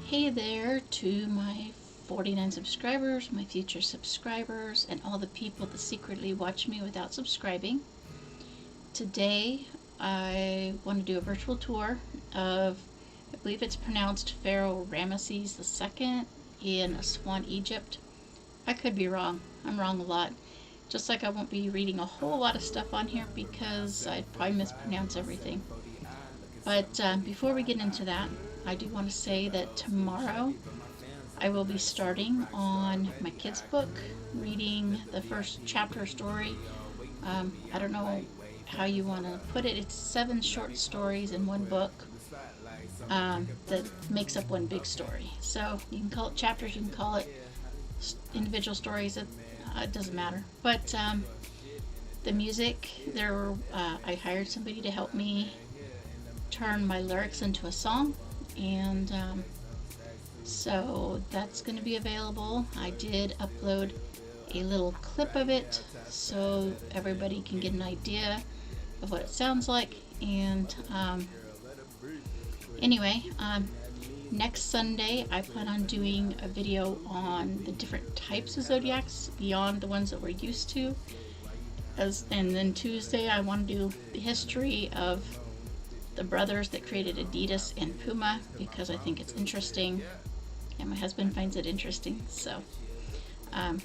Hey there to my 49 subscribers, my future subscribers, and all the people that secretly watch me without subscribing. Today I want to do a virtual tour of, I believe it's pronounced Pharaoh Ramesses II in Aswan, Egypt. I could be wrong. I'm wrong a lot. Just like I won't be reading a whole lot of stuff on here because I'd probably mispronounce everything. But before we get into that, I do want to say that tomorrow I will be starting on my kids' book, reading the first chapter story. I don't know how you want to put it. It's 7 short stories in one book that makes up one big story. So you can call it chapters, you can call it individual stories. It doesn't matter. But the music, I hired somebody to help me turn my lyrics into a song, and so that's going to be available. I did upload a little clip of it so everybody can get an idea of what it sounds like. And anyway, next Sunday I plan on doing a video on the different types of zodiacs beyond the ones that we're used to. And then Tuesday I want to do the history of the brothers that created Adidas and Puma, because I think it's interesting and my husband finds it interesting. So and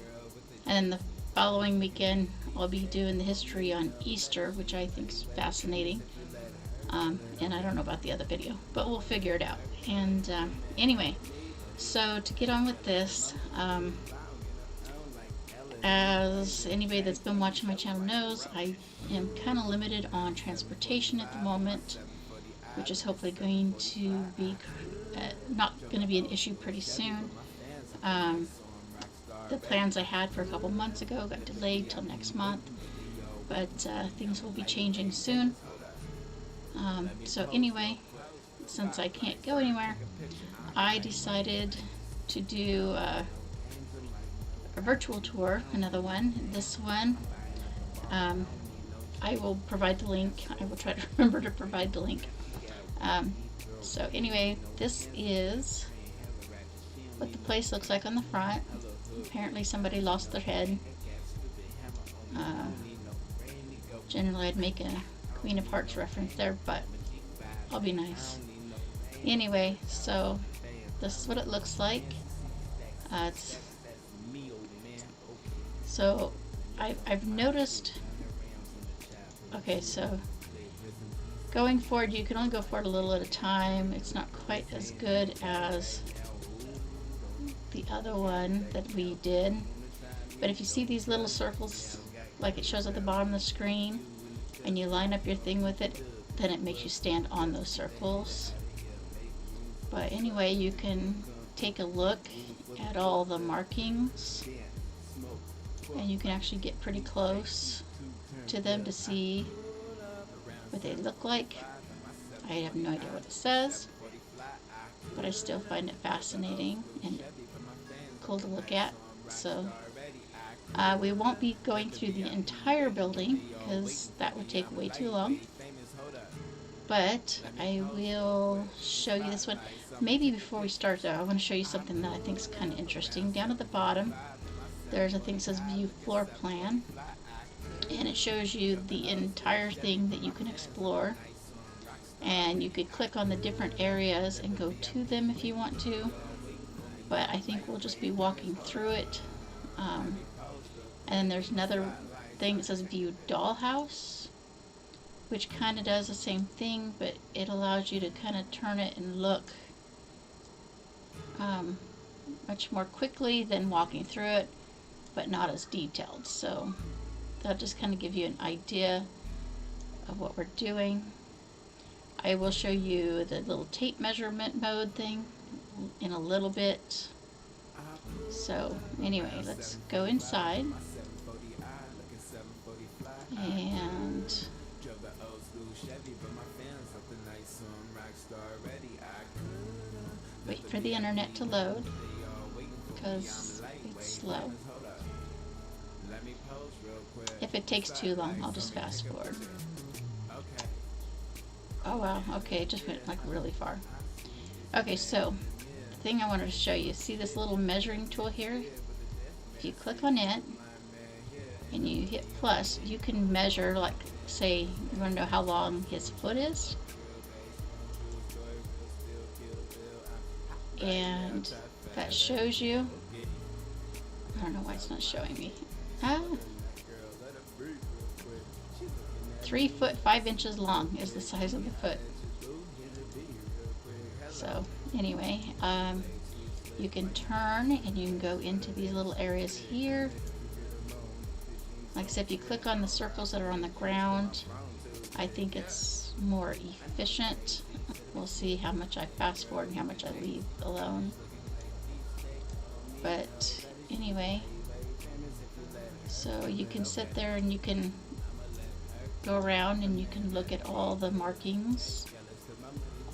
then the following weekend I'll be doing the history on Easter, which I think is fascinating. And I don't know about the other video, but we'll figure it out. And anyway, so to get on with this, as anybody that's been watching my channel knows, I am kind of limited on transportation at the moment, which is hopefully going to be not going to be an issue pretty soon. The plans I had for a couple months ago got delayed till next month, but things will be changing soon. So anyway, since I can't go anywhere, I decided to do a virtual tour, another one. This one, I will provide the link. I will try to remember to provide the link. So anyway, this is what the place looks like on the front. Apparently somebody lost their head. Generally I'd make a Queen of Hearts reference there, but I'll be nice. Anyway, so this is what it looks like. So I've noticed, okay, so going forward, you can only go forward a little at a time. It's not quite as good as the other one that we did. But if you see these little circles, like it shows at the bottom of the screen, and you line up your thing with it, then it makes you stand on those circles. But anyway, you can take a look at all the markings, and you can actually get pretty close to them to see what they look like. I have no idea what it says, but I still find it fascinating and cool to look at. So we won't be going through the entire building because that would take way too long, but I will show you this one. Maybe before we start though, I want to show you something that I think is kind of interesting. Down at the bottom there's a thing that says view floor plan, and it shows you the entire thing that you can explore, and you could click on the different areas and go to them if you want to, but I think we'll just be walking through it. And then there's another thing that says view dollhouse, which kind of does the same thing, but it allows you to kind of turn it and look much more quickly than walking through it, but not as detailed. So that'll just kind of give you an idea of what we're doing. I will show you the little tape measurement mode thing in a little bit. So anyway, let's go inside and wait for the internet to load because it's slow. If it takes too long, I'll just fast forward. Oh wow, okay, it just went like really far. Okay, so thing I wanted to show you. See this little measuring tool here? If you click on it and you hit plus, you can measure, like, say you want to know how long his foot is. And that shows you. I don't know why it's not showing me. 3 foot 5 inches long is the size of the foot. So anyway, you can turn and you can go into these little areas here. Like I said, if you click on the circles that are on the ground, I think it's more efficient. We'll see how much I fast forward and how much I leave alone. But anyway, so you can sit there and you can go around and you can look at all the markings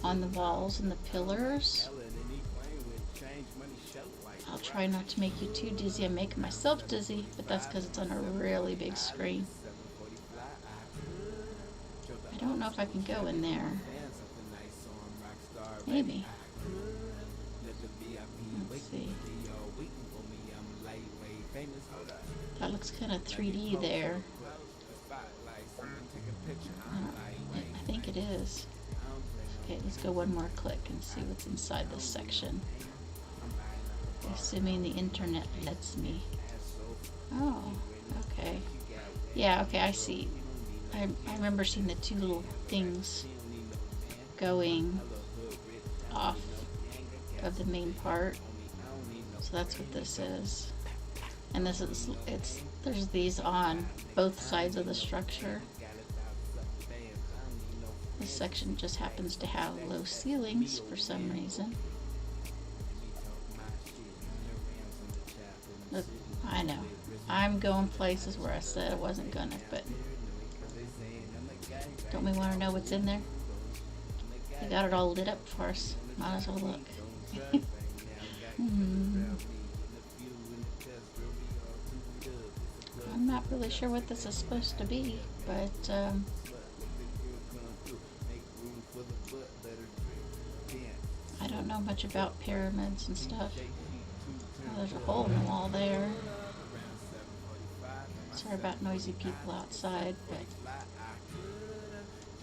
on the walls and the pillars. I'll try not to make you too dizzy. I'm making myself dizzy, but that's because it's on a really big screen. I don't know if I can go in there. Maybe. Let's see. That looks kind of 3D there. I think it is. Okay, let's go one more click and see what's inside this section. Assuming the internet lets me. Oh, okay. Yeah, okay, I see. I remember seeing the two little things going off of the main part. So that's what this is. And this is, there's these on both sides of the structure. This section just happens to have low ceilings for some reason. Look, I know. I'm going places where I said I wasn't gonna, but don't we want to know what's in there? They got it all lit up for us. Might as well look. I'm not really sure what this is supposed to be, but I don't know much about pyramids and stuff. Oh, there's a hole in the wall there. Sorry about noisy people outside, but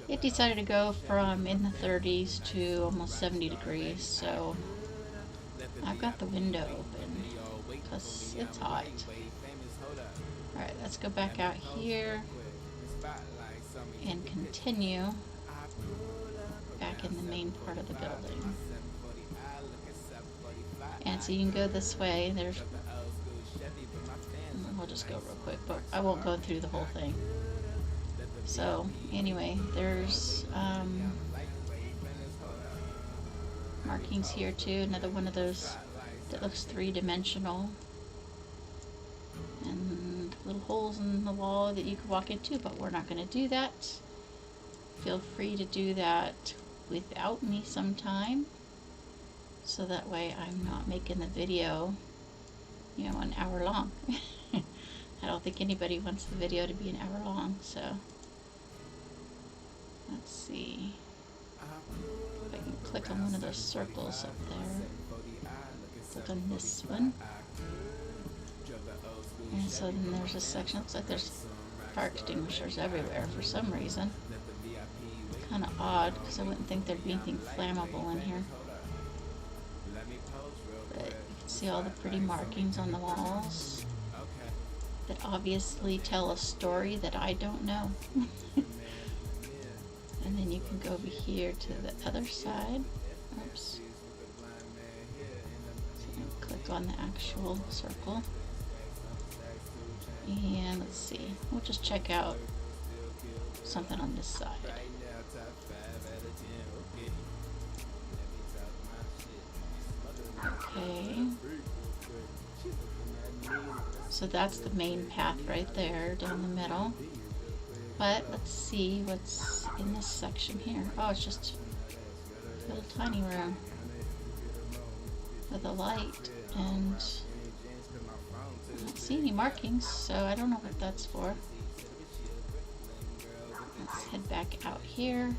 it decided to go from in the 30s to almost 70 degrees, so I've got the window open because it's hot. Alright, let's go back out here and continue back in the main part of the building. And so you can go this way. There's, we'll just go real quick, but I won't go through the whole thing. So anyway, there's markings here too. Another one of those that looks three-dimensional. And little holes in the wall that you could walk into, but we're not going to do that. Feel free to do that without me sometime, so that way I'm not making the video, you know, an hour long. I don't think anybody wants the video to be an hour long, so let's see if I can click on one of those circles up there. Click on this one. And so then there's a section, looks like there's fire extinguishers everywhere for some reason. Kind of odd, because I wouldn't think there'd be anything flammable in here. But you can see all the pretty markings on the walls that obviously tell a story that I don't know. And then you can go over here to the other side. Oops. So click on the actual circle. And let's see, we'll just check out something on this side. Okay. So that's the main path right there down the middle. But let's see what's in this section here. Oh, it's just a little tiny room with a light, and I don't see any markings, so I don't know what that's for. Let's head back out here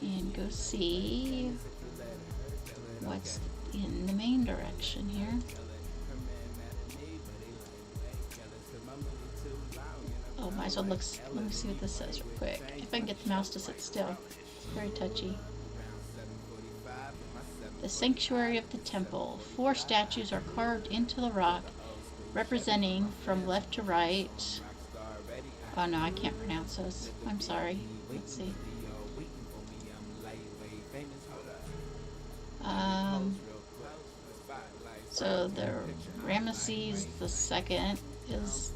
and go see looks in the main direction here. Oh, might as well look. Let me see what this says real quick. If I can get the mouse to sit still. Very touchy. The sanctuary of the temple. 4 statues are carved into the rock, representing from left to right. Oh no, I can't pronounce those. I'm sorry. Let's see. So the Ramesses the second is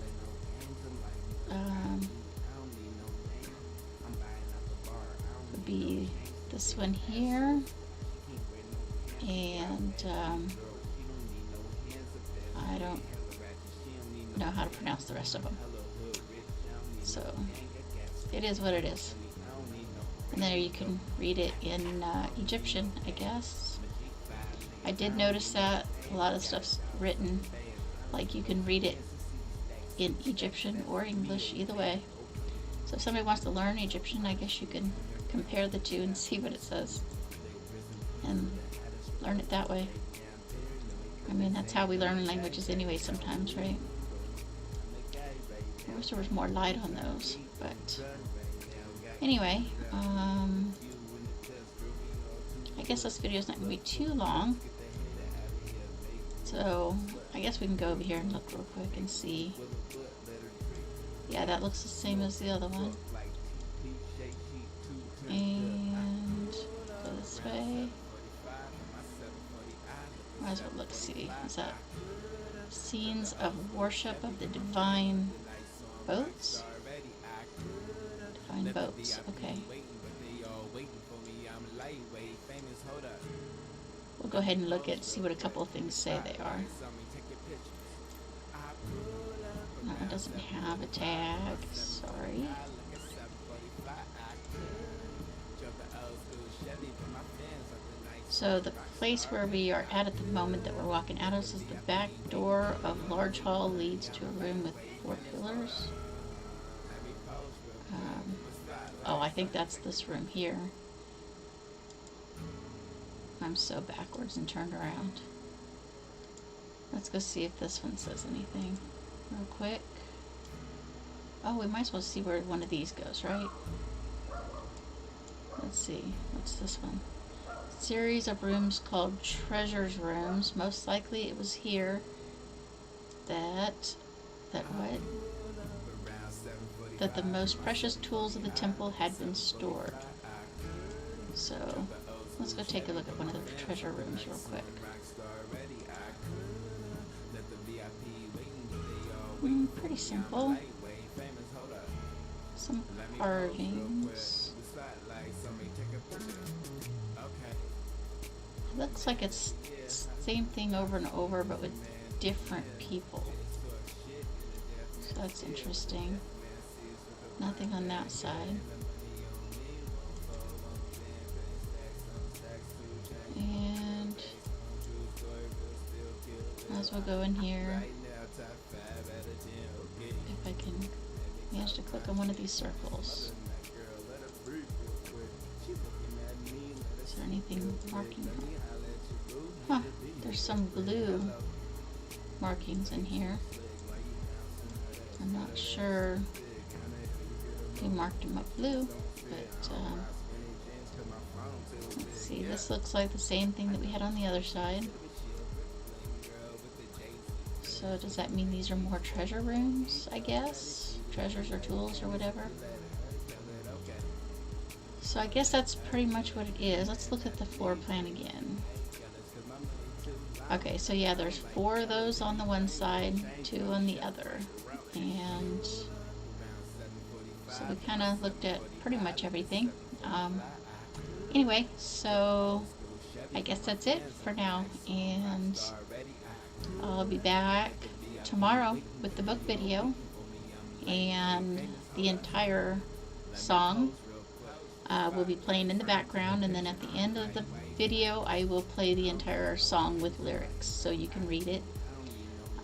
would be this one here, and I don't know how to pronounce the rest of them. So it is what it is. And there you can read it in Egyptian, I guess. I did notice that a lot of stuff's written, like you can read it in Egyptian or English, either way. So if somebody wants to learn Egyptian, I guess you can compare the two and see what it says and learn it that way. I mean, that's how we learn languages anyway sometimes, right? I wish there was more light on those, but anyway, I guess this video is not going to be too long, so I guess we can go over here and look real quick and see. Yeah, that looks the same as the other one. And go this way. Might as well look, see. Is that scenes of worship of the divine boats? Divine boats, okay. We'll go ahead and look at, see what a couple of things say they are. No, it doesn't have a tag, sorry. So the place where we are at the moment that we're walking out of is the back door of large hall, leads to a room with 4 pillars. Oh, I think that's this room here. I'm so backwards and turned around. Let's go see if this one says anything real quick. Oh, we might as well see where one of these goes, right? Let's see. What's this one? Series of rooms called treasures rooms. Most likely it was here that the most precious tools of the temple had been stored. So let's go take a look at one of the treasure rooms real quick. Pretty simple. Some carvings. Looks like it's same thing over and over, but with different people. So that's interesting. Nothing on that side. And might as well go in here. If I can manage to click on one of these circles. Is there anything marking? Huh, there's some blue markings in here. I'm not sure they marked them up blue, but let's see, this looks like the same thing that we had on the other side. So does that mean these are more treasure rooms, I guess? Treasures or tools or whatever. So I guess that's pretty much what it is. Let's look at the floor plan again. Okay, so yeah, there's 4 of those on the one side, 2 on the other. And so we kind of looked at pretty much everything. Anyway, so I guess that's it for now. And I'll be back tomorrow with the book video and the entire song will be playing in the background, and then at the end of the video I will play the entire song with lyrics so you can read it.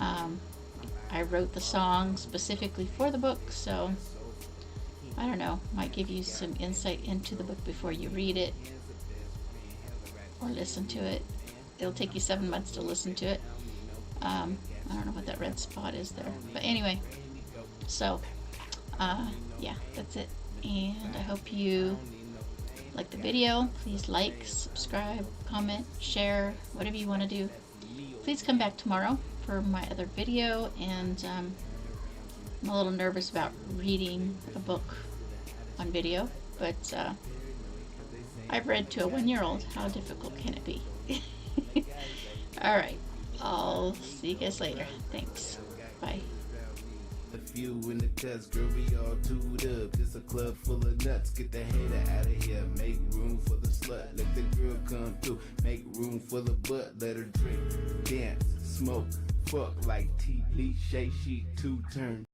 I wrote the song specifically for the book, so I don't know, might give you some insight into the book before you read it or listen to it. it'll take you 7 months to listen to it. I don't know what that red spot is there, but anyway, so yeah, that's it, and I hope you like the video. Please like, subscribe, comment, share, whatever you want to do. Please come back tomorrow for my other video, and I'm a little nervous about reading a book on video, but I've read to a 1-year-old. How difficult can it be? Alright, I'll see you guys later. Thanks. Bye. A few in the test, girl, we all tooed up. This a club full of nuts. Get the hater out of here. Make room for the slut. Let the girl come through. Make room for the butt. Let her drink, dance, smoke, fuck like TV. Shay, she 2-turn.